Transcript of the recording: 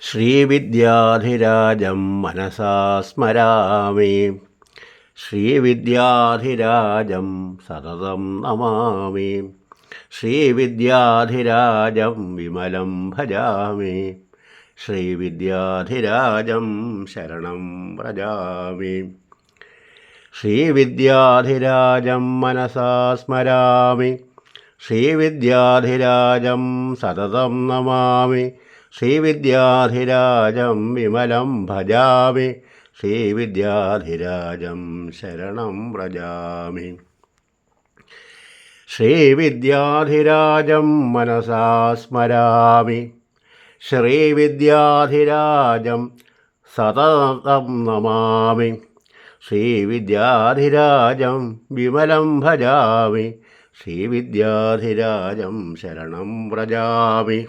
ശ്രീവിദ്യാധിരാജം മനസാ സ്മരാമി. ശ്രീവിദ്യാധിരാജം സതതം നമാമി. ശ്രീവിദ്യാധിരാജം വിമലം ഭജാമി. ശ്രീവിദ്യാധിരാജം ശരണം വ്രജാമി. ശ്രീവിദ്യാധിരാജം മനസാ സ്മരാമി. ശ്രീവിദ്യാധിരാജം സതതം നമാമി. ശ്രീവിദ്യാധിരാജം വിമലം ഭജാമി. ശ്രീവിദ്യാധിരാജം ശരണം വ്രജാമി. ശ്രീവിദ്യാധിരാജം മനസാ സ്മരാമി. ശ്രീവിദ്യാധിരാജം സതതം നമാമി. ശ്രീവിദ്യാധിരാജം വിമലം ഭജാമി. ശ്രീവിദ്യാധിരാജം ശരണം വ്രജാമി.